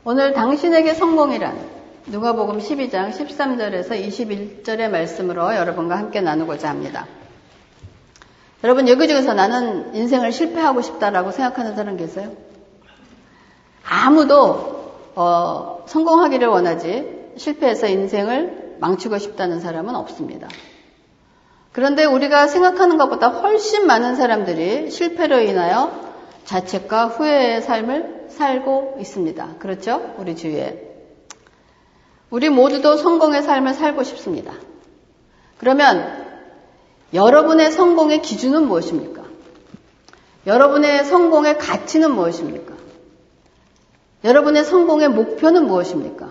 오늘 당신에게 성공이란 누가복음 12장 13절에서 21절의 말씀으로 여러분과 함께 나누고자 합니다. 여러분, 여기 중에서 나는 인생을 실패하고 싶다라고 생각하는 사람 계세요? 아무도 성공하기를 원하지 실패해서 인생을 망치고 싶다는 사람은 없습니다. 그런데 우리가 생각하는 것보다 훨씬 많은 사람들이 실패로 인하여 자책과 후회의 삶을 살고 있습니다. 그렇죠? 우리 주위에. 우리 모두도 성공의 삶을 살고 싶습니다. 그러면 여러분의 성공의 기준은 무엇입니까? 여러분의 성공의 가치는 무엇입니까? 여러분의 성공의 목표는 무엇입니까?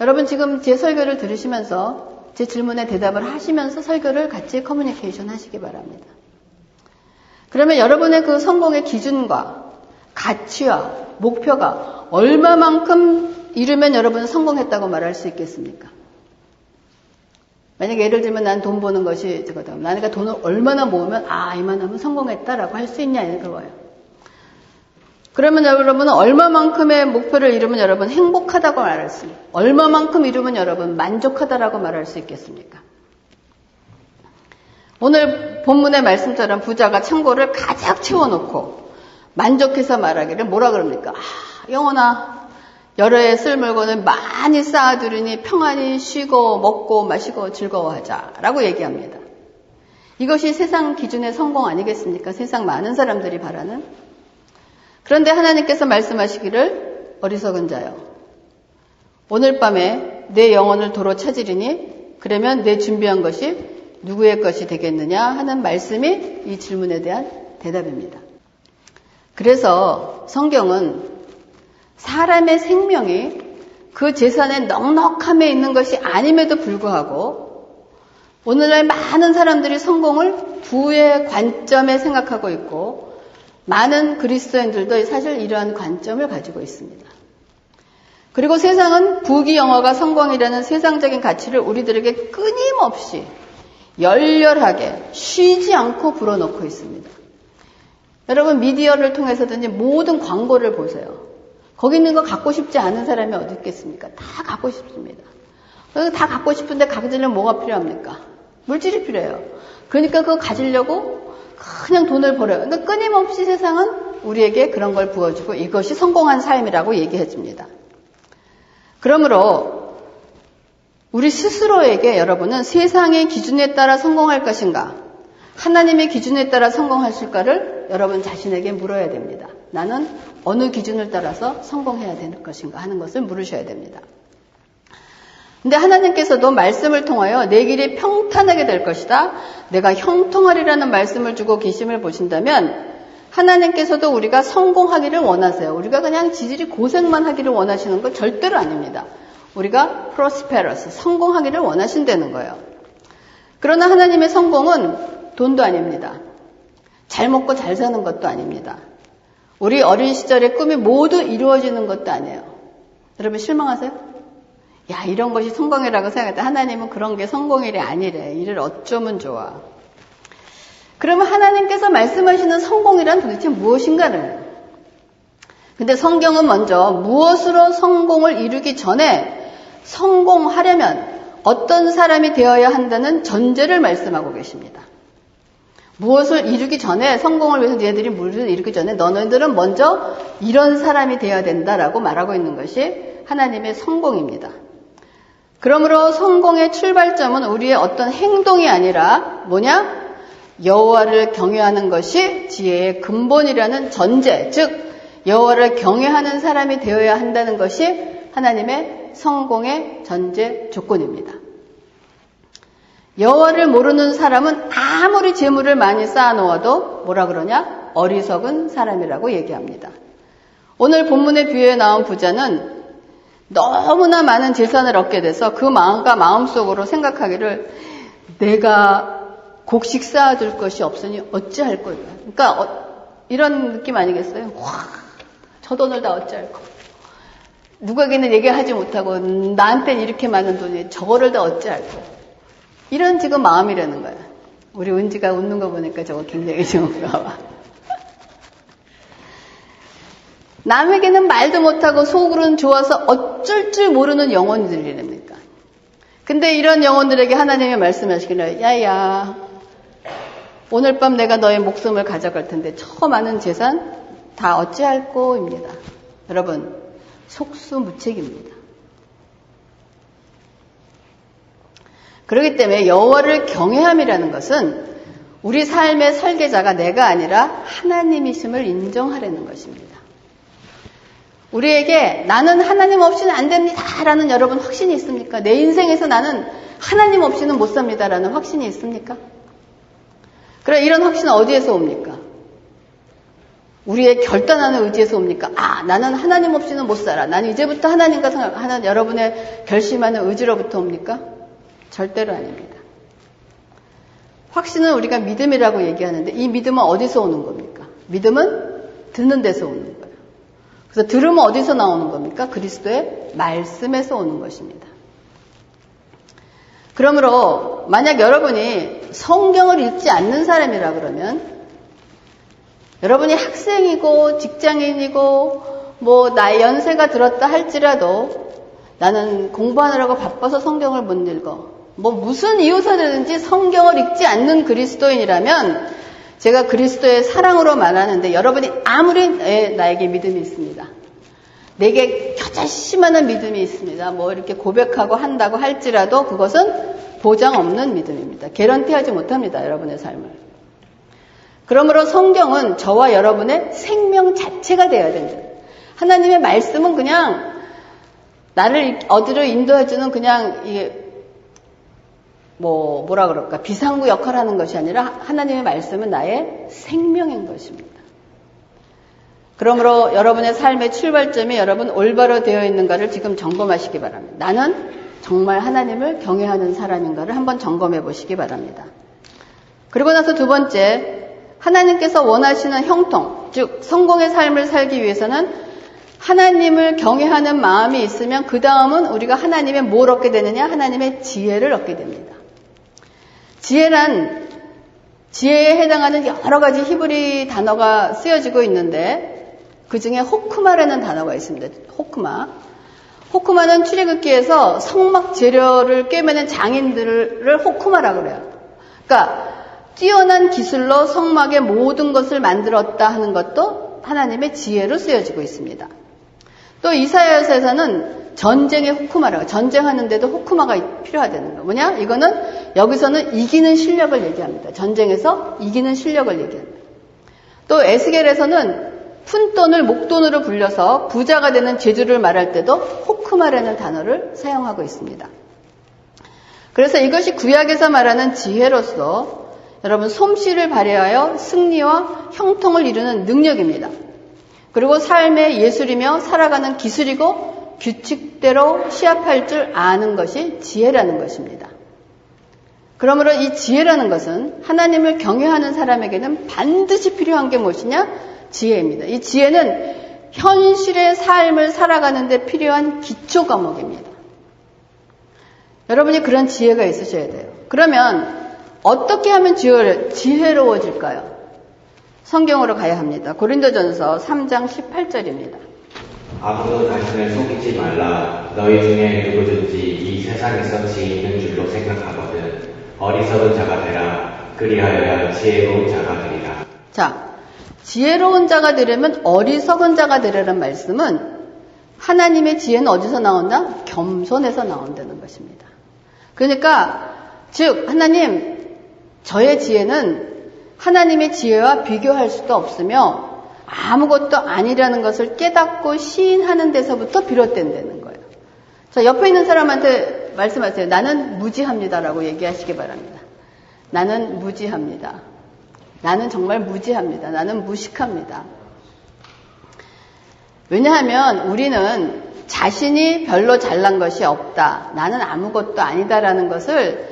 여러분 지금 제 설교를 들으시면서 제 질문에 대답을 하시면서 설교를 같이 커뮤니케이션 하시기 바랍니다. 그러면 여러분의 그 성공의 기준과 가치와 목표가 얼마만큼 이루면 여러분은 성공했다고 말할 수 있겠습니까? 만약에 예를 들면 난 돈 버는 것이 저거다. 나니까 돈을 얼마나 모으면 이만하면 성공했다라고 할 수 있냐 그거예요. 그러면 여러분은 얼마만큼의 목표를 이루면 여러분 행복하다고 말할 수 있습니까? 얼마만큼 이루면 여러분 만족하다라고 말할 수 있겠습니까? 오늘 본문의 말씀처럼 부자가 창고를 가득 채워놓고 만족해서 말하기를 뭐라 그럽니까? 영혼아, 여러 해 쓸 물건을 많이 쌓아두리니 평안히 쉬고 먹고 마시고 즐거워하자 라고 얘기합니다. 이것이 세상 기준의 성공 아니겠습니까? 세상 많은 사람들이 바라는. 그런데 하나님께서 말씀하시기를 어리석은 자여, 오늘 밤에 내 영혼을 도로 찾으리니 그러면 내 준비한 것이 누구의 것이 되겠느냐 하는 말씀이 이 질문에 대한 대답입니다. 그래서 성경은 사람의 생명이 그 재산의 넉넉함에 있는 것이 아님에도 불구하고 오늘날 많은 사람들이 성공을 부의 관점에 생각하고 있고 많은 그리스도인들도 사실 이러한 관점을 가지고 있습니다. 그리고 세상은 부귀영화가 성공이라는 세상적인 가치를 우리들에게 끊임없이 열렬하게 쉬지 않고 불어넣고 있습니다. 여러분 미디어를 통해서든지 모든 광고를 보세요. 거기 있는 거 갖고 싶지 않은 사람이 어디 있겠습니까? 다 갖고 싶습니다. 다 갖고 싶은데 가지려면 뭐가 필요합니까? 물질이 필요해요. 그러니까 그거 가지려고 그냥 돈을 벌어요. 그러니까 끊임없이 세상은 우리에게 그런 걸 부어주고 이것이 성공한 삶이라고 얘기해 줍니다. 그러므로 우리 스스로에게 여러분은 세상의 기준에 따라 성공할 것인가, 하나님의 기준에 따라 성공하실까를 여러분 자신에게 물어야 됩니다. 나는 어느 기준을 따라서 성공해야 되는 것인가 하는 것을 물으셔야 됩니다. 근데 하나님께서도 말씀을 통하여 내 길이 평탄하게 될 것이다, 내가 형통하리라는 말씀을 주고 계심을 보신다면 하나님께서도 우리가 성공하기를 원하세요. 우리가 그냥 지질이 고생만 하기를 원하시는 건 절대로 아닙니다. 우리가 prosperous, 성공하기를 원하신다는 거예요. 그러나 하나님의 성공은 돈도 아닙니다. 잘 먹고 잘 사는 것도 아닙니다. 우리 어린 시절의 꿈이 모두 이루어지는 것도 아니에요. 여러분 실망하세요? 야, 이런 것이 성공이라고 생각했다. 하나님은 그런 게 성공일이 아니래. 이를 어쩌면 좋아. 그러면 하나님께서 말씀하시는 성공이란 도대체 무엇인가를. 근데 성경은 먼저 무엇으로 성공을 이루기 전에 성공하려면 어떤 사람이 되어야 한다는 전제를 말씀하고 계십니다. 무엇을 이루기 전에, 성공을 위해서 너희들이 무엇을 이루기 전에 너희들은 먼저 이런 사람이 되어야 된다라고 말하고 있는 것이 하나님의 성공입니다. 그러므로 성공의 출발점은 우리의 어떤 행동이 아니라 뭐냐? 여호와를 경외하는 것이 지혜의 근본이라는 전제, 즉 여호와를 경외하는 사람이 되어야 한다는 것이 하나님의 성공의 전제 조건입니다. 여호와를 모르는 사람은 아무리 재물을 많이 쌓아놓아도 뭐라 그러냐? 어리석은 사람이라고 얘기합니다. 오늘 본문의 비유에 나온 부자는 너무나 많은 재산을 얻게 돼서 그 마음과 마음속으로 생각하기를 내가 곡식 쌓아둘 것이 없으니 어찌할 거야. 그러니까 이런 느낌 아니겠어요? 와, 저 돈을 다 어찌할 거. 누구에게는 얘기하지 못하고 나한테는 이렇게 많은 돈이 저거를 다 어찌할 거. 이런 지금 마음이라는 거야. 우리 은지가 웃는 거 보니까 저거 굉장히 좋은가 봐. 남에게는 말도 못하고 속으로는 좋아서 어쩔 줄 모르는 영혼들이랍니까? 근데 이런 영혼들에게 하나님이 말씀하시기를, 야야, 오늘 밤 내가 너의 목숨을 가져갈 텐데 저 많은 재산 다 어찌할 꼬입니다. 여러분, 속수무책입니다. 그렇기 때문에 여호와를 경외함이라는 것은 우리 삶의 설계자가 내가 아니라 하나님이심을 인정하려는 것입니다. 우리에게 나는 하나님 없이는 안 됩니다 라는 여러분 확신이 있습니까? 내 인생에서 나는 하나님 없이는 못 삽니다 라는 확신이 있습니까? 그래, 이런 확신은 어디에서 옵니까? 우리의 결단하는 의지에서 옵니까? 아, 나는 하나님 없이는 못 살아. 나는 이제부터 하나님과 생각하는 여러분의 결심하는 의지로부터 옵니까? 절대로 아닙니다. 확신은 우리가 믿음이라고 얘기하는데 이 믿음은 어디서 오는 겁니까? 믿음은 듣는 데서 오는 거예요. 그래서 들으면 어디서 나오는 겁니까? 그리스도의 말씀에서 오는 것입니다. 그러므로 만약 여러분이 성경을 읽지 않는 사람이라 그러면 여러분이 학생이고 직장인이고 뭐 나의 연세가 들었다 할지라도 나는 공부하느라고 바빠서 성경을 못 읽어. 뭐 무슨 이유서든지 성경을 읽지 않는 그리스도인이라면 제가 그리스도의 사랑으로 말하는데 여러분이 아무리 나에게 믿음이 있습니다. 내게 겨자씨만한 믿음이 있습니다. 뭐 이렇게 고백하고 한다고 할지라도 그것은 보장 없는 믿음입니다. 개런티하지 못합니다. 여러분의 삶을. 그러므로 성경은 저와 여러분의 생명 자체가 되어야 됩니다. 하나님의 말씀은 그냥 나를 어디로 인도해주는 그냥 이게 뭐라 그럴까 비상구 역할을 하는 것이 아니라 하나님의 말씀은 나의 생명인 것입니다. 그러므로 여러분의 삶의 출발점이 여러분 올바로 되어 있는가를 지금 점검하시기 바랍니다. 나는 정말 하나님을 경외하는 사람인가를 한번 점검해 보시기 바랍니다. 그리고 나서 두 번째, 하나님께서 원하시는 형통, 즉 성공의 삶을 살기 위해서는 하나님을 경외하는 마음이 있으면 그 다음은 우리가 하나님의 뭘 얻게 되느냐? 하나님의 지혜를 얻게 됩니다. 지혜란 지혜에 해당하는 여러 가지 히브리 단어가 쓰여지고 있는데 그 중에 호크마라는 단어가 있습니다. 호크마는 출애굽기에서 성막 재료를 꿰매는 장인들을 호크마라고 그래요. 그러니까 뛰어난 기술로 성막의 모든 것을 만들었다 하는 것도 하나님의 지혜로 쓰여지고 있습니다. 또 이사야서에서는 전쟁의 호크마라고, 전쟁하는데도 호크마가 필요하다는 거. 뭐냐? 이거는 여기서는 이기는 실력을 얘기합니다. 전쟁에서 이기는 실력을 얘기합니다. 또 에스겔에서는 푼돈을 목돈으로 불려서 부자가 되는 재주를 말할 때도 호크마라는 단어를 사용하고 있습니다. 그래서 이것이 구약에서 말하는 지혜로서 여러분 솜씨를 발휘하여 승리와 형통을 이루는 능력입니다. 그리고 삶의 예술이며 살아가는 기술이고 규칙대로 시합할 줄 아는 것이 지혜라는 것입니다. 그러므로 이 지혜라는 것은 하나님을 경외하는 사람에게는 반드시 필요한 게 무엇이냐? 지혜입니다. 이 지혜는 현실의 삶을 살아가는 데 필요한 기초 과목입니다. 여러분이 그런 지혜가 있으셔야 돼요. 그러면 어떻게 하면 지혜로워질까요? 성경으로 가야 합니다. 고린도전서 3장 18절입니다. 아무도 자신을 속이지 말라. 너희 중에 누구든지 이 세상에서 지혜 있는 줄로 생각하거든 어리석은 자가 되라. 그리하여야 지혜로운 자가 되리라. 자, 지혜로운 자가 되려면 어리석은 자가 되려는 말씀은 하나님의 지혜는 어디서 나온다? 겸손에서 나온다는 것입니다. 그러니까 즉 하나님, 저의 지혜는 하나님의 지혜와 비교할 수도 없으며 아무것도 아니라는 것을 깨닫고 시인하는 데서부터 비롯된다는 거예요. 자, 옆에 있는 사람한테 말씀하세요. 나는 무지합니다라고 얘기하시기 바랍니다. 나는 무지합니다. 나는 정말 무지합니다. 나는 무식합니다. 왜냐하면 우리는 자신이 별로 잘난 것이 없다. 나는 아무것도 아니다라는 것을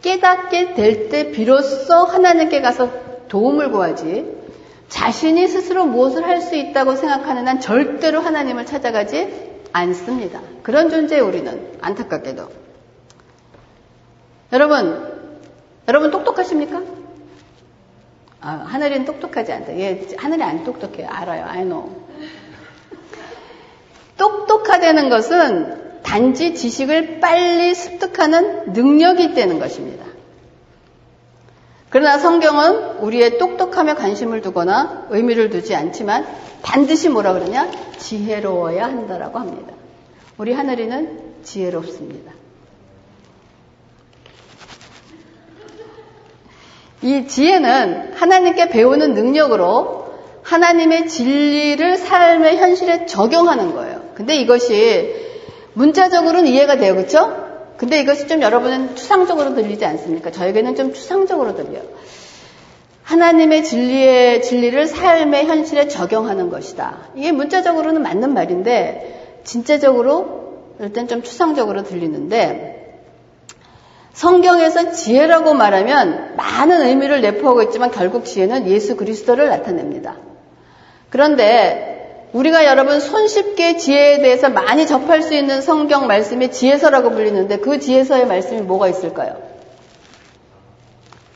깨닫게 될 때 비로소 하나님께 가서 도움을 구하지, 자신이 스스로 무엇을 할 수 있다고 생각하는 한 절대로 하나님을 찾아가지 않습니다. 그런 존재예요, 우리는. 안타깝게도. 여러분 똑똑하십니까? 하늘이는 똑똑하지 않다. 하늘이 안 똑똑해요. 알아요. I know. 되는 것은 단지 지식을 빨리 습득하는 능력이 있다는 것입니다. 그러나 성경은 우리의 똑똑함에 관심을 두거나 의미를 두지 않지만 반드시 뭐라 그러냐? 지혜로워야 한다라고 합니다. 우리 하늘이는 지혜롭습니다. 이 지혜는 하나님께 배우는 능력으로 하나님의 진리를 삶의 현실에 적용하는 거예요. 근데 이것이 문자적으로는 이해가 돼요. 그렇죠? 근데 이것이 좀 여러분은 추상적으로 들리지 않습니까? 저에게는 좀 추상적으로 들려요. 하나님의 진리를 삶의 현실에 적용하는 것이다. 이게 문자적으로는 맞는 말인데 진짜적으로 일단 좀 추상적으로 들리는데 성경에서 지혜라고 말하면 많은 의미를 내포하고 있지만 결국 지혜는 예수 그리스도를 나타냅니다. 그런데 우리가 여러분 손쉽게 지혜에 대해서 많이 접할 수 있는 성경 말씀이 지혜서라고 불리는데 그 지혜서의 말씀이 뭐가 있을까요?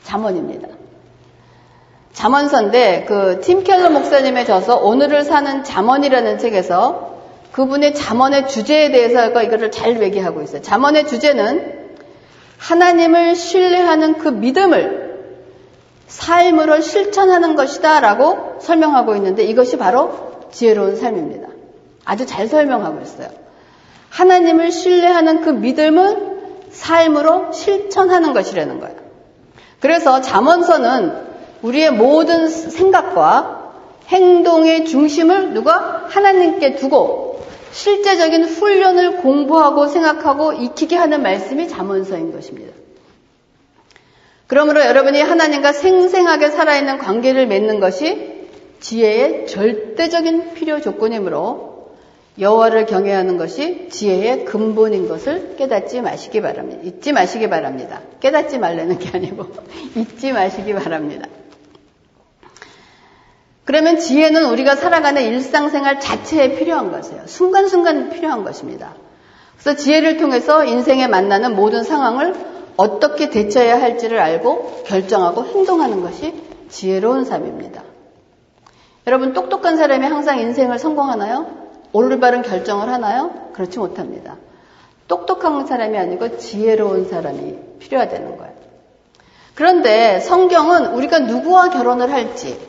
잠언입니다. 잠언서인데 그 팀 켈러 목사님의 저서 오늘을 사는 잠언이라는 책에서 그분의 잠언의 주제에 대해서 이거를 잘 얘기하고 있어요. 잠언의 주제는 하나님을 신뢰하는 그 믿음을 삶으로 실천하는 것이다 라고 설명하고 있는데 이것이 바로 지혜로운 삶입니다. 아주 잘 설명하고 있어요. 하나님을 신뢰하는 그 믿음을 삶으로 실천하는 것이라는 거예요. 그래서 잠언서는 우리의 모든 생각과 행동의 중심을 누가 하나님께 두고 실제적인 훈련을 공부하고 생각하고 익히게 하는 말씀이 잠언서인 것입니다. 그러므로 여러분이 하나님과 생생하게 살아있는 관계를 맺는 것이 지혜의 절대적인 필요 조건이므로 여호와를 경외하는 것이 지혜의 근본인 것을 깨닫지 마시기 바랍니다. 잊지 마시기 바랍니다. 깨닫지 말라는 게 아니고 잊지 마시기 바랍니다. 그러면 지혜는 우리가 살아가는 일상생활 자체에 필요한 것이에요. 순간순간 필요한 것입니다. 그래서 지혜를 통해서 인생에 만나는 모든 상황을 어떻게 대처해야 할지를 알고 결정하고 행동하는 것이 지혜로운 삶입니다. 여러분 똑똑한 사람이 항상 인생을 성공하나요? 올바른 결정을 하나요? 그렇지 못합니다. 똑똑한 사람이 아니고 지혜로운 사람이 필요하다는 거예요. 그런데 성경은 우리가 누구와 결혼을 할지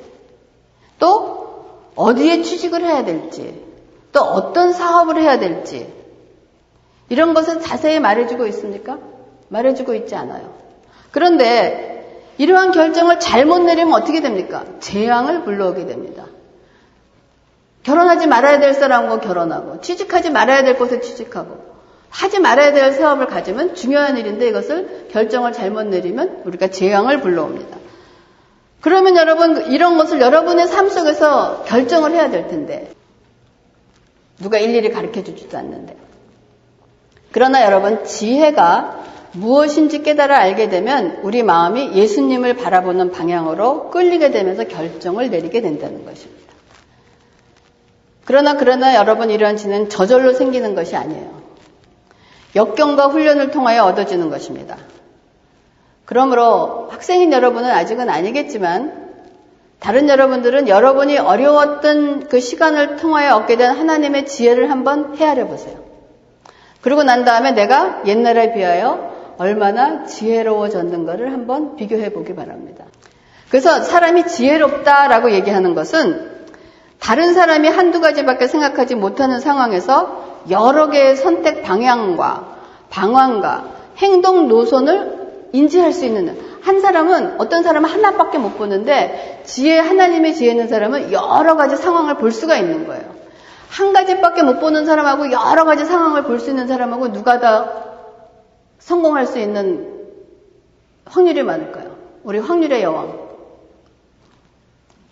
또 어디에 취직을 해야 될지 또 어떤 사업을 해야 될지 이런 것을 자세히 말해주고 있습니까? 말해주고 있지 않아요. 그런데 이러한 결정을 잘못 내리면 어떻게 됩니까? 재앙을 불러오게 됩니다. 결혼하지 말아야 될 사람과 결혼하고 취직하지 말아야 될 곳에 취직하고 하지 말아야 될 사업을 가지면 중요한 일인데 이것을 결정을 잘못 내리면 우리가 재앙을 불러옵니다. 그러면 여러분 이런 것을 여러분의 삶 속에서 결정을 해야 될 텐데 누가 일일이 가르쳐주지도 않는데 그러나 여러분 지혜가 무엇인지 깨달아 알게 되면 우리 마음이 예수님을 바라보는 방향으로 끌리게 되면서 결정을 내리게 된다는 것입니다. 그러나 여러분 이러한 지혜는 저절로 생기는 것이 아니에요. 역경과 훈련을 통하여 얻어지는 것입니다. 그러므로 학생인 여러분은 아직은 아니겠지만 다른 여러분들은 여러분이 어려웠던 그 시간을 통하여 얻게 된 하나님의 지혜를 한번 헤아려 보세요. 그러고 난 다음에 내가 옛날에 비하여 얼마나 지혜로워졌는가를 한번 비교해 보기 바랍니다. 그래서 사람이 지혜롭다라고 얘기하는 것은 다른 사람이 한두 가지밖에 생각하지 못하는 상황에서 여러 개의 선택 방향과 방안과 행동 노선을 인지할 수 있는 한 사람은 어떤 사람은 하나밖에 못 보는데 하나님의 지혜 있는 사람은 여러 가지 상황을 볼 수가 있는 거예요. 한 가지밖에 못 보는 사람하고 여러 가지 상황을 볼 수 있는 사람하고 누가 더 성공할 수 있는 확률이 많을까요? 우리 확률의 여왕.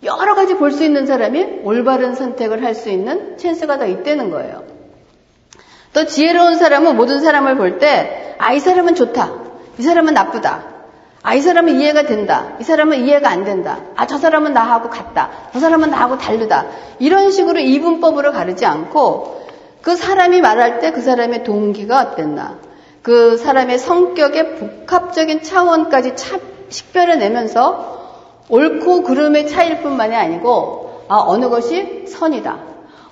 여러 가지 볼 수 있는 사람이 올바른 선택을 할 수 있는 찬스가 더 있다는 거예요. 또 지혜로운 사람은 모든 사람을 볼 때 이 사람은 좋다. 이 사람은 나쁘다. 이 사람은 이해가 된다. 이 사람은 이해가 안 된다. 저 사람은 나하고 같다. 저 사람은 나하고 다르다. 이런 식으로 이분법으로 가르지 않고 그 사람이 말할 때 그 사람의 동기가 어땠나. 그 사람의 성격의 복합적인 차원까지 식별해내면서 옳고 그름의 차이일 뿐만이 아니고 어느 것이 선이다.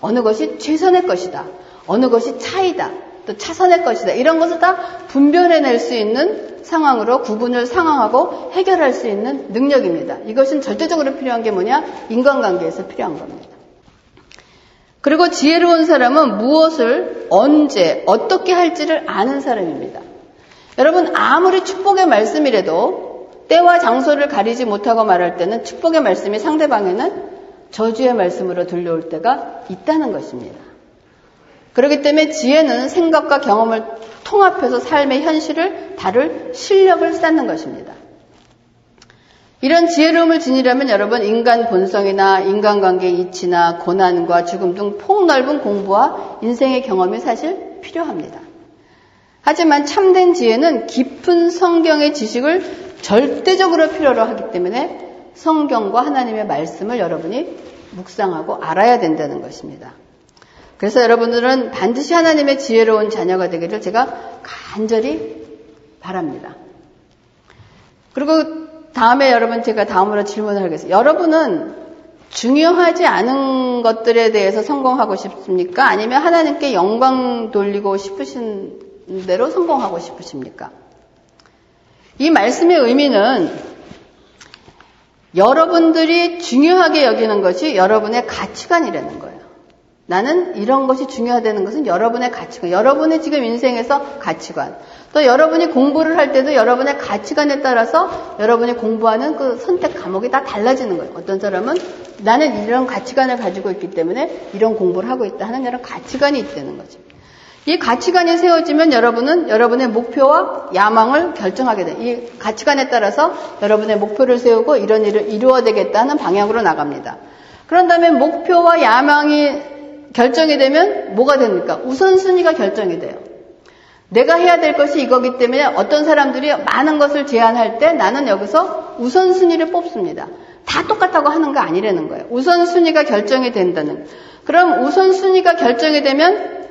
어느 것이 최선의 것이다. 어느 것이 차이다. 또 차선의 것이다. 이런 것을 다 분별해낼 수 있는 상황으로 구분을 상황하고 해결할 수 있는 능력입니다. 이것은 절대적으로 필요한 게 뭐냐? 인간관계에서 필요한 겁니다. 그리고 지혜로운 사람은 무엇을 언제 어떻게 할지를 아는 사람입니다. 여러분 아무리 축복의 말씀이라도 때와 장소를 가리지 못하고 말할 때는 축복의 말씀이 상대방에는 저주의 말씀으로 들려올 때가 있다는 것입니다. 그렇기 때문에 지혜는 생각과 경험을 통합해서 삶의 현실을 다룰 실력을 쌓는 것입니다. 이런 지혜로움을 지니려면 여러분 인간 본성이나 인간관계의 이치나 고난과 죽음 등 폭넓은 공부와 인생의 경험이 사실 필요합니다. 하지만 참된 지혜는 깊은 성경의 지식을 절대적으로 필요로 하기 때문에 성경과 하나님의 말씀을 여러분이 묵상하고 알아야 된다는 것입니다. 그래서 여러분들은 반드시 하나님의 지혜로운 자녀가 되기를 제가 간절히 바랍니다. 그리고 다음에 여러분 제가 다음으로 질문을 하겠습니다. 여러분은 중요하지 않은 것들에 대해서 성공하고 싶습니까? 아니면 하나님께 영광 돌리고 싶으신 대로 성공하고 싶으십니까? 이 말씀의 의미는 여러분들이 중요하게 여기는 것이 여러분의 가치관이라는 거예요. 나는 이런 것이 중요하다는 것은 여러분의 가치관, 여러분의 지금 인생에서 가치관, 또 여러분이 공부를 할 때도 여러분의 가치관에 따라서 여러분이 공부하는 그 선택 과목이 다 달라지는 거예요. 어떤 사람은 나는 이런 가치관을 가지고 있기 때문에 이런 공부를 하고 있다 하는 이런 가치관이 있다는 거죠. 이 가치관이 세워지면 여러분은 여러분의 목표와 야망을 결정하게 돼요. 이 가치관에 따라서 여러분의 목표를 세우고 이런 일을 이루어야 되겠다는 방향으로 나갑니다. 그런 다음에 목표와 야망이 결정이 되면 뭐가 됩니까? 우선순위가 결정이 돼요. 내가 해야 될 것이 이거기 때문에 어떤 사람들이 많은 것을 제안할 때 나는 여기서 우선순위를 뽑습니다. 다 똑같다고 하는 거 아니라는 거예요. 우선순위가 결정이 된다는. 그럼 우선순위가 결정이 되면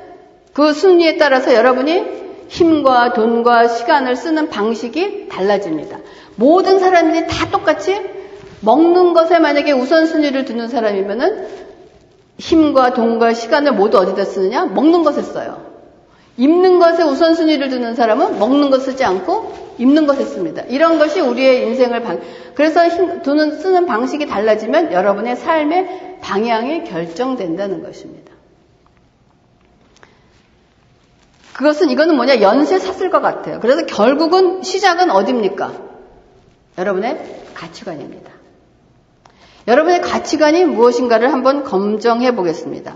그 순위에 따라서 여러분이 힘과 돈과 시간을 쓰는 방식이 달라집니다. 모든 사람들이 다 똑같이 먹는 것에 만약에 우선순위를 두는 사람이면은 힘과 돈과 시간을 모두 어디다 쓰느냐? 먹는 것에 써요. 입는 것에 우선순위를 두는 사람은 먹는 것 쓰지 않고 입는 것에 씁니다. 이런 것이 우리의 인생을 그래서 돈을 쓰는 방식이 달라지면 여러분의 삶의 방향이 결정된다는 것입니다. 이거는 뭐냐? 연쇄 사슬과 같아요. 그래서 결국은 시작은 어디입니까? 여러분의 가치관입니다. 여러분의 가치관이 무엇인가를 한번 검증해 보겠습니다.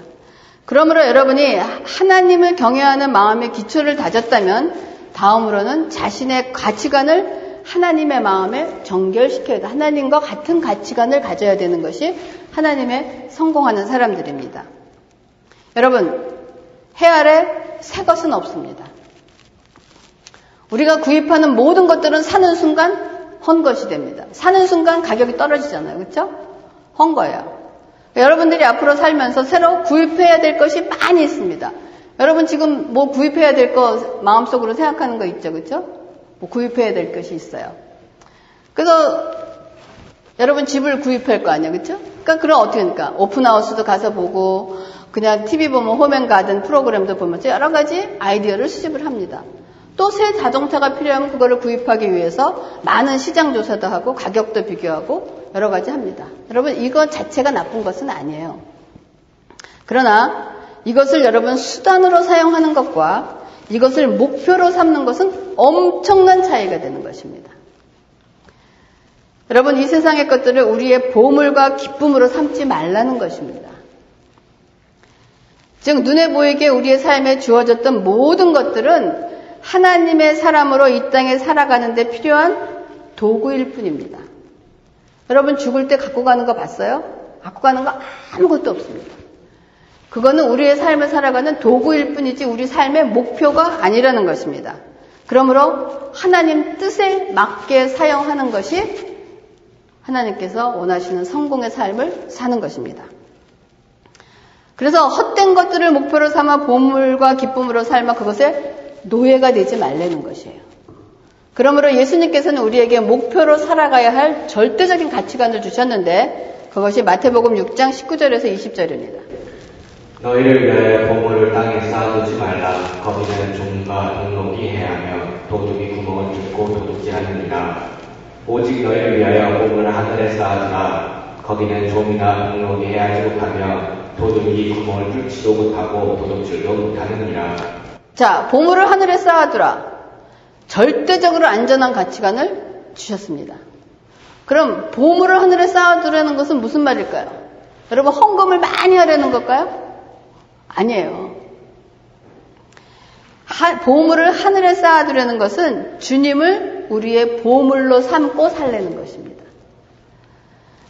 그러므로 여러분이 하나님을 경외하는 마음의 기초를 다졌다면 다음으로는 자신의 가치관을 하나님의 마음에 정결시켜야 돼요. 하나님과 같은 가치관을 가져야 되는 것이 하나님의 성공하는 사람들입니다. 여러분, 해 아래 새 것은 없습니다. 우리가 구입하는 모든 것들은 사는 순간 헌 것이 됩니다. 사는 순간 가격이 떨어지잖아요. 그렇죠? 헌 거예요. 여러분들이 앞으로 살면서 새로 구입해야 될 것이 많이 있습니다. 여러분 지금 뭐 구입해야 될 거 마음속으로 생각하는 거 있죠. 그렇죠? 뭐 구입해야 될 것이 있어요. 그래서 여러분 집을 구입할 거 아니에요. 그렇죠? 그러니까 그럼 어떻게 합니까? 오픈하우스도 가서 보고 그냥 TV 보면 홈앤가든 프로그램도 보면서 여러 가지 아이디어를 수집을 합니다. 또 새 자동차가 필요하면 그거를 구입하기 위해서 많은 시장 조사도 하고 가격도 비교하고 여러 가지 합니다. 여러분 이거 자체가 나쁜 것은 아니에요. 그러나 이것을 여러분 수단으로 사용하는 것과 이것을 목표로 삼는 것은 엄청난 차이가 되는 것입니다. 여러분 이 세상의 것들을 우리의 보물과 기쁨으로 삼지 말라는 것입니다. 즉 눈에 보이게 우리의 삶에 주어졌던 모든 것들은 하나님의 사람으로 이 땅에 살아가는 데 필요한 도구일 뿐입니다. 여러분 죽을 때 갖고 가는 거 봤어요? 갖고 가는 거 아무것도 없습니다. 그거는 우리의 삶을 살아가는 도구일 뿐이지 우리 삶의 목표가 아니라는 것입니다. 그러므로 하나님 뜻에 맞게 사용하는 것이 하나님께서 원하시는 성공의 삶을 사는 것입니다. 그래서 헛된 것들을 목표로 삼아 보물과 기쁨으로 삶아 그것에 노예가 되지 말라는 것이에요. 그러므로 예수님께서는 우리에게 목표로 살아가야 할 절대적인 가치관을 주셨는데 그것이 마태복음 6장 19절에서 20절입니다. 너희를 위하여 보물을 땅에 쌓아두지 말라. 거기는 종과 동록이 해하며 도둑이 구멍을 뚫고 도둑질하느니라. 오직 너희를 위하여 보물을 하늘에 쌓아두라. 거기는 종이나 동록이 해하지 못하며 도둑이 구멍을 뚫지도 못하고 도둑질도 못하느니라. 자, 보물을 하늘에 쌓아두라. 절대적으로 안전한 가치관을 주셨습니다. 그럼 보물을 하늘에 쌓아두라는 것은 무슨 말일까요? 여러분, 헌금을 많이 하려는 걸까요? 아니에요. 보물을 하늘에 쌓아두려는 것은 주님을 우리의 보물로 삼고 살려는 것입니다.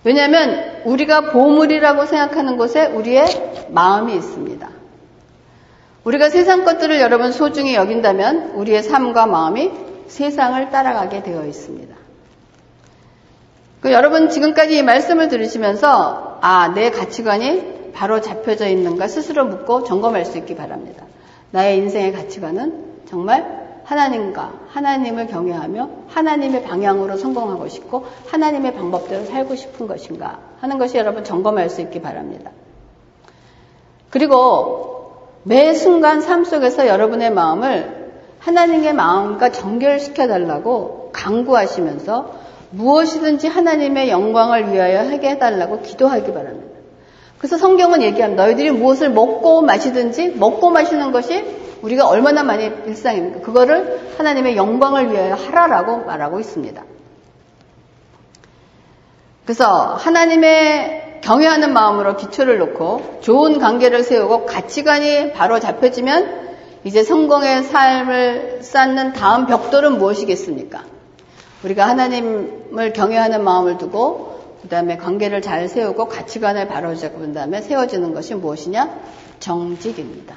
왜냐하면 우리가 보물이라고 생각하는 곳에 우리의 마음이 있습니다. 우리가 세상 것들을 여러분 소중히 여긴다면 우리의 삶과 마음이 세상을 따라가게 되어 있습니다. 여러분 지금까지 이 말씀을 들으시면서 내 가치관이 바로 잡혀져 있는가 스스로 묻고 점검할 수 있기 바랍니다. 나의 인생의 가치관은 정말 하나님을 경외하며 하나님의 방향으로 성공하고 싶고 하나님의 방법대로 살고 싶은 것인가 하는 것이 여러분 점검할 수 있기 바랍니다. 그리고 매 순간 삶 속에서 여러분의 마음을 하나님의 마음과 정결시켜 달라고 강구하시면서 무엇이든지 하나님의 영광을 위하여 하게 해달라고 기도하기 바랍니다. 그래서 성경은 얘기합니다. 너희들이 무엇을 먹고 마시든지 먹고 마시는 것이 우리가 얼마나 많이 일상입니까? 그거를 하나님의 영광을 위하여 하라라고 말하고 있습니다. 그래서 하나님의 경외하는 마음으로 기초를 놓고 좋은 관계를 세우고 가치관이 바로 잡혀지면 이제 성공의 삶을 쌓는 다음 벽돌은 무엇이겠습니까? 우리가 하나님을 경외하는 마음을 두고 그 다음에 관계를 잘 세우고 가치관을 바로 잡은 다음에 세워지는 것이 무엇이냐? 정직입니다.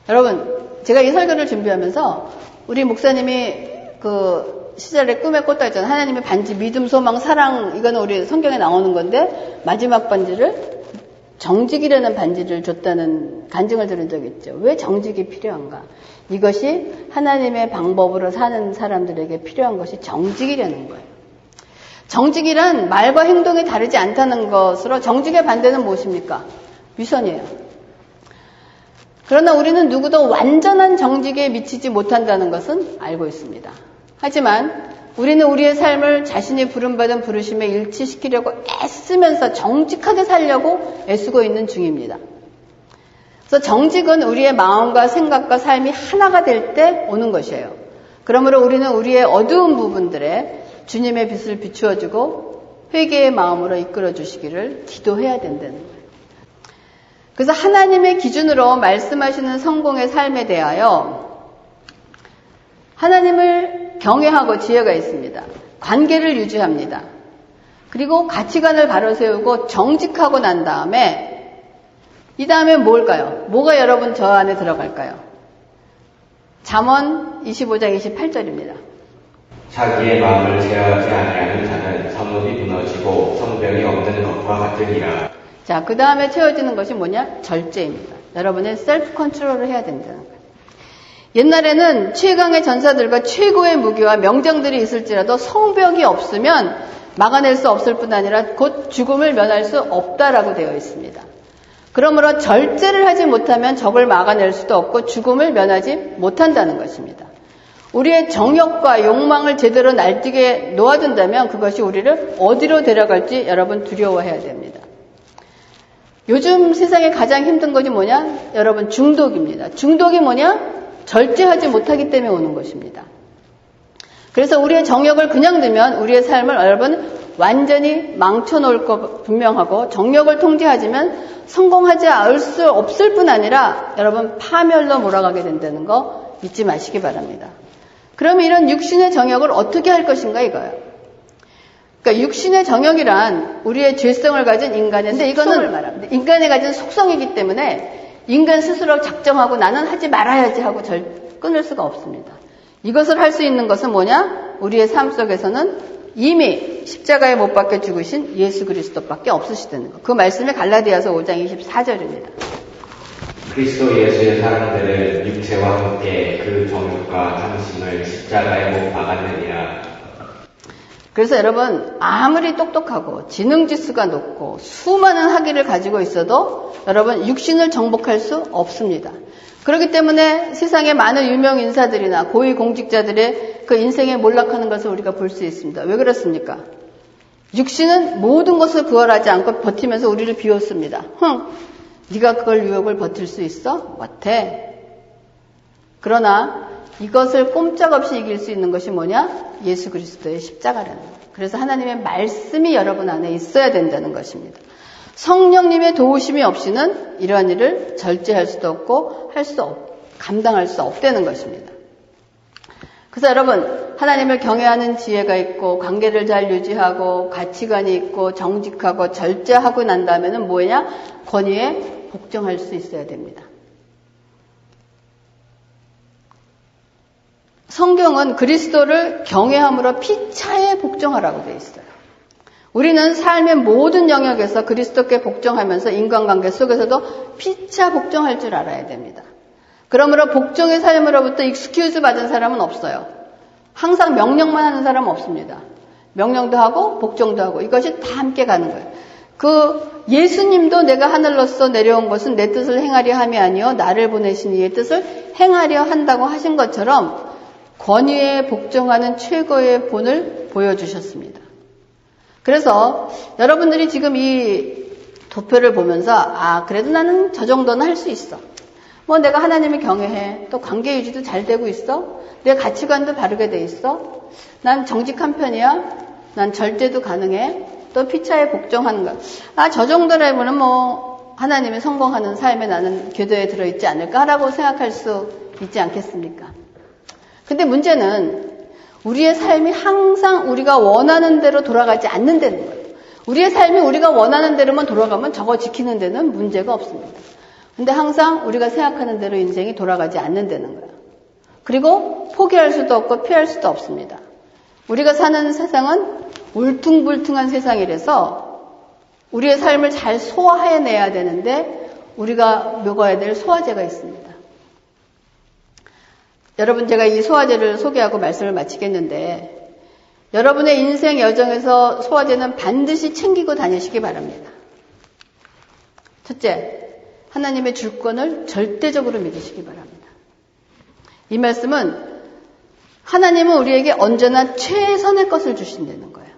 여러분, 제가 이 설교를 준비하면서 우리 목사님이 그 시절에 꿈에 꿨다 했잖아요. 하나님의 반지, 믿음, 소망, 사랑, 이거는 우리 성경에 나오는 건데 마지막 반지를 정직이라는 반지를 줬다는 간증을 들은 적이 있죠. 왜 정직이 필요한가? 이것이 하나님의 방법으로 사는 사람들에게 필요한 것이 정직이라는 거예요. 정직이란 말과 행동이 다르지 않다는 것으로 정직의 반대는 무엇입니까? 위선이에요. 그러나 우리는 누구도 완전한 정직에 미치지 못한다는 것은 알고 있습니다. 하지만 우리는 우리의 삶을 자신이 부름받은 부르심에 일치시키려고 애쓰면서 정직하게 살려고 애쓰고 있는 중입니다. 그래서 정직은 우리의 마음과 생각과 삶이 하나가 될 때 오는 것이에요. 그러므로 우리는 우리의 어두운 부분들에 주님의 빛을 비추어주고 회개의 마음으로 이끌어 주시기를 기도해야 된다는 거예요. 그래서 하나님의 기준으로 말씀하시는 성공의 삶에 대하여 하나님을 경외하고 지혜가 있습니다. 관계를 유지합니다. 그리고 가치관을 바로 세우고 정직하고 난 다음에 이 다음에 뭘까요? 뭐가 여러분 저 안에 들어갈까요? 잠언 25장 28절입니다. 자기의 마음을 제어하지 아니하는 자는 성읍이 무너지고 성벽이 없는 것과 같으니라. 자, 그 다음에 채워지는 것이 뭐냐? 절제입니다. 여러분은 셀프 컨트롤을 해야 된다는 거예요. 옛날에는 최강의 전사들과 최고의 무기와 명장들이 있을지라도 성벽이 없으면 막아낼 수 없을 뿐 아니라 곧 죽음을 면할 수 없다라고 되어 있습니다. 그러므로 절제를 하지 못하면 적을 막아낼 수도 없고 죽음을 면하지 못한다는 것입니다. 우리의 정욕과 욕망을 제대로 날뛰게 놓아둔다면 그것이 우리를 어디로 데려갈지 여러분 두려워해야 됩니다. 요즘 세상에 가장 힘든 것이 뭐냐? 여러분 중독입니다. 중독이 뭐냐? 절제하지 못하기 때문에 오는 것입니다. 그래서 우리의 정욕을 그냥 두면 우리의 삶을 여러분 완전히 망쳐놓을 것 분명하고 정욕을 통제하지만 성공하지 않을 수 없을 뿐 아니라 여러분 파멸로 몰아가게 된다는 거 잊지 마시기 바랍니다. 그러면 이런 육신의 정욕을 어떻게 할 것인가 이거예요. 그러니까 육신의 정욕이란 우리의 죄성을 가진 인간인데 이거는 말합니다. 인간이 가진 속성이기 때문에 인간 스스로 작정하고 나는 하지 말아야지 하고 끊을 수가 없습니다. 이것을 할 수 있는 것은 뭐냐? 우리의 삶 속에서는 이미 십자가에 못 박혀 죽으신 예수 그리스도밖에 없으시다는 것. 그 말씀이 갈라디아서 5장 24절입니다. 그리스도 예수의 사람들은 육체와 함께 그 정욕과 탐심을 십자가에 못 박았느니라. 그래서 여러분 아무리 똑똑하고 지능지수가 높고 수많은 학위를 가지고 있어도 여러분 육신을 정복할 수 없습니다. 그렇기 때문에 세상에 많은 유명 인사들이나 고위공직자들의 그 인생에 몰락하는 것을 우리가 볼 수 있습니다. 왜 그렇습니까? 육신은 모든 것을 부활하지 않고 버티면서 우리를 비웠습니다. 네가 그걸 유혹을 버틸 수 있어? 못해. 그러나 이것을 꼼짝없이 이길 수 있는 것이 뭐냐? 예수 그리스도의 십자가라는 거예요. 그래서 하나님의 말씀이 여러분 안에 있어야 된다는 것입니다. 성령님의 도우심이 없이는 이러한 일을 절제할 수도 없고 감당할 수 없다는 것입니다. 그래서 여러분 하나님을 경외하는 지혜가 있고 관계를 잘 유지하고 가치관이 있고 정직하고 절제하고 난 다음에는 뭐냐? 권위에 복종할 수 있어야 됩니다. 성경은 그리스도를 경외함으로 피차에 복종하라고 되어 있어요. 우리는 삶의 모든 영역에서 그리스도께 복종하면서 인간관계 속에서도 피차 복종할 줄 알아야 됩니다. 그러므로 복종의 삶으로부터 익스큐즈 받은 사람은 없어요. 항상 명령만 하는 사람은 없습니다. 명령도 하고 복종도 하고 이것이 다 함께 가는 거예요. 그 예수님도 내가 하늘로서 내려온 것은 내 뜻을 행하려 함이 아니요 나를 보내신 이의 뜻을 행하려 한다고 하신 것처럼 권위에 복종하는 최고의 본을 보여주셨습니다. 그래서 여러분들이 지금 이 도표를 보면서 그래도 나는 저 정도는 할 수 있어. 내가 하나님을 경외해. 또 관계 유지도 잘 되고 있어. 내 가치관도 바르게 돼 있어. 난 정직한 편이야. 난 절제도 가능해. 또 피차에 복종하는 것. 저 정도라면 하나님의 성공하는 삶에 나는 궤도에 들어있지 않을까라고 생각할 수 있지 않겠습니까? 근데 문제는 우리의 삶이 항상 우리가 원하는 대로 돌아가지 않는다는 거예요. 우리의 삶이 우리가 원하는 대로만 돌아가면 저거 지키는 데는 문제가 없습니다. 근데 항상 우리가 생각하는 대로 인생이 돌아가지 않는다는 거예요. 그리고 포기할 수도 없고 피할 수도 없습니다. 우리가 사는 세상은 울퉁불퉁한 세상이라서 우리의 삶을 잘 소화해내야 되는데 우리가 먹어야 될 소화제가 있습니다. 여러분 제가 이 소화제를 소개하고 말씀을 마치겠는데 여러분의 인생 여정에서 소화제는 반드시 챙기고 다니시기 바랍니다. 첫째, 하나님의 주권을 절대적으로 믿으시기 바랍니다. 이 말씀은 하나님은 우리에게 언제나 최선의 것을 주신다는 거예요.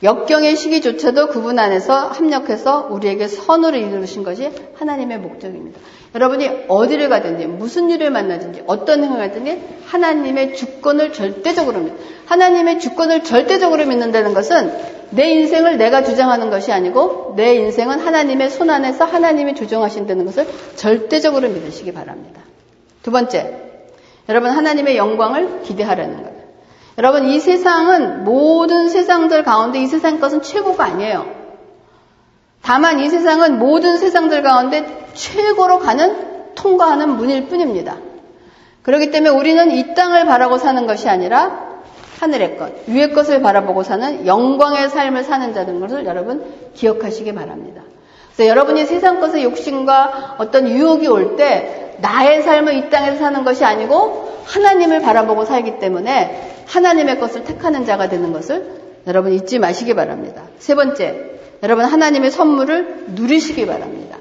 역경의 시기조차도 그분 안에서 합력해서 우리에게 선으로 이루신 것이 하나님의 목적입니다. 여러분이 어디를 가든지 무슨 일을 만나든지 어떤 행위를 하든지 하나님의 주권을 절대적으로 하나님의 주권을 절대적으로 믿는다는 것은 내 인생을 내가 주장하는 것이 아니고 내 인생은 하나님의 손 안에서 하나님이 조정하신다는 것을 절대적으로 믿으시기 바랍니다. 두 번째, 여러분 하나님의 영광을 기대하라는 거예요. 여러분 이 세상은 모든 세상들 가운데 이 세상 것은 최고가 아니에요. 다만 이 세상은 모든 세상들 가운데 최고로 통과하는 문일 뿐입니다. 그렇기 때문에 우리는 이 땅을 바라고 사는 것이 아니라 하늘의 것, 위의 것을 바라보고 사는 영광의 삶을 사는 자라는 것을 여러분 기억하시기 바랍니다. 그래서 여러분이 세상 것의 욕심과 어떤 유혹이 올 때 나의 삶을 이 땅에서 사는 것이 아니고 하나님을 바라보고 살기 때문에 하나님의 것을 택하는 자가 되는 것을 여러분 잊지 마시기 바랍니다. 세 번째, 여러분 하나님의 선물을 누리시기 바랍니다.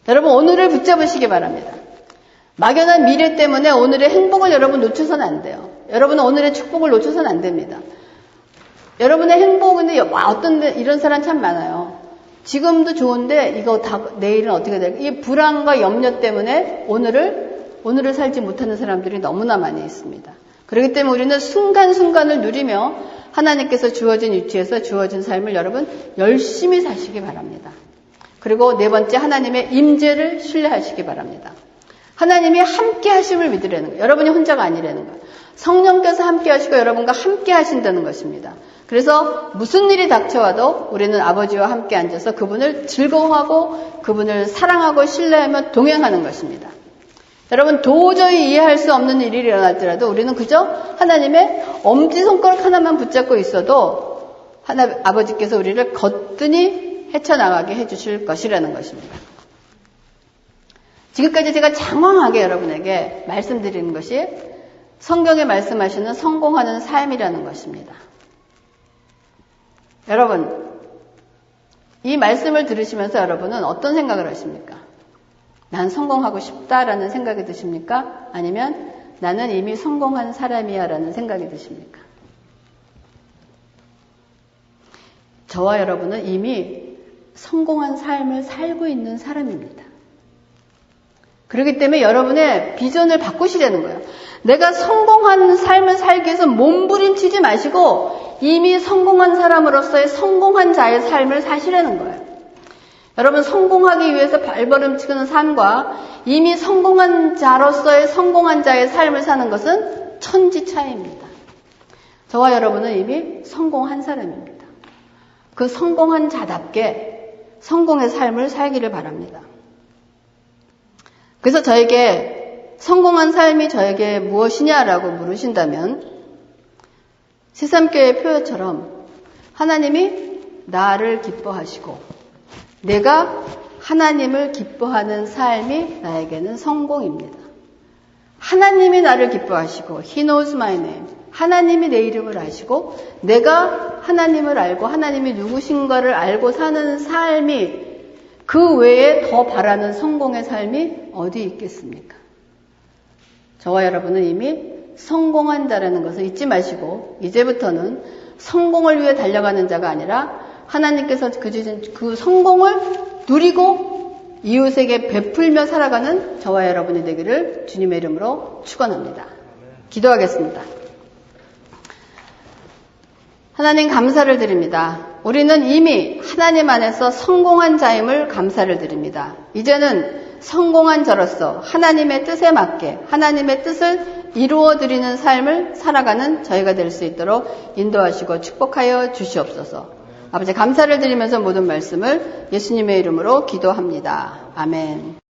여러분 오늘을 붙잡으시기 바랍니다. 막연한 미래 때문에 오늘의 행복을 여러분 놓쳐서는 안 돼요. 여러분은 오늘의 축복을 놓쳐서는 안 됩니다. 여러분의 행복은 이런 사람 참 많아요. 지금도 좋은데 이거 다 내일은 어떻게 될까? 이 불안과 염려 때문에 오늘을 살지 못하는 사람들이 너무나 많이 있습니다. 그렇기 때문에 우리는 순간순간을 누리며 하나님께서 주어진 위치에서 주어진 삶을 여러분 열심히 사시기 바랍니다. 그리고 네 번째, 하나님의 임재를 신뢰하시기 바랍니다. 하나님이 함께 하심을 믿으라는 거예요. 여러분이 혼자가 아니라는 거예요. 성령께서 함께 하시고 여러분과 함께 하신다는 것입니다. 그래서 무슨 일이 닥쳐와도 우리는 아버지와 함께 앉아서 그분을 즐거워하고 그분을 사랑하고 신뢰하며 동행하는 것입니다. 여러분 도저히 이해할 수 없는 일이 일어날지라도 우리는 그저 하나님의 엄지손가락 하나만 붙잡고 있어도 아버지께서 우리를 거뜬히 헤쳐나가게 해주실 것이라는 것입니다. 지금까지 제가 장황하게 여러분에게 말씀드리는 것이 성경에 말씀하시는 성공하는 삶이라는 것입니다. 여러분, 이 말씀을 들으시면서 여러분은 어떤 생각을 하십니까? 난 성공하고 싶다라는 생각이 드십니까? 아니면 나는 이미 성공한 사람이야 라는 생각이 드십니까? 저와 여러분은 이미 성공한 삶을 살고 있는 사람입니다. 그렇기 때문에 여러분의 비전을 바꾸시려는 거예요. 내가 성공한 삶을 살기 위해서 몸부림치지 마시고 이미 성공한 사람으로서의 성공한 자의 삶을 사시려는 거예요. 여러분, 성공하기 위해서 발버름치는 삶과 이미 성공한 자로서의 성공한 자의 삶을 사는 것은 천지 차이입니다. 저와 여러분은 이미 성공한 사람입니다. 그 성공한 자답게 성공의 삶을 살기를 바랍니다. 그래서 저에게 성공한 삶이 저에게 무엇이냐라고 물으신다면 새삼교회의 표어처럼 하나님이 나를 기뻐하시고 내가 하나님을 기뻐하는 삶이 나에게는 성공입니다. 하나님이 나를 기뻐하시고 He knows my name. 하나님이 내 이름을 아시고 내가 하나님을 알고 하나님이 누구신가를 알고 사는 삶이 그 외에 더 바라는 성공의 삶이 어디 있겠습니까? 저와 여러분은 이미 성공한 자라는 것을 잊지 마시고 이제부터는 성공을 위해 달려가는 자가 아니라 하나님께서 그 성공을 누리고 이웃에게 베풀며 살아가는 저와 여러분이 되기를 주님의 이름으로 축원합니다. 기도하겠습니다. 하나님 감사를 드립니다. 우리는 이미 하나님 안에서 성공한 자임을 감사를 드립니다. 이제는 성공한 자로서 하나님의 뜻에 맞게 하나님의 뜻을 이루어드리는 삶을 살아가는 저희가 될 수 있도록 인도하시고 축복하여 주시옵소서. 아버지 감사를 드리면서 모든 말씀을 예수님의 이름으로 기도합니다. 아멘.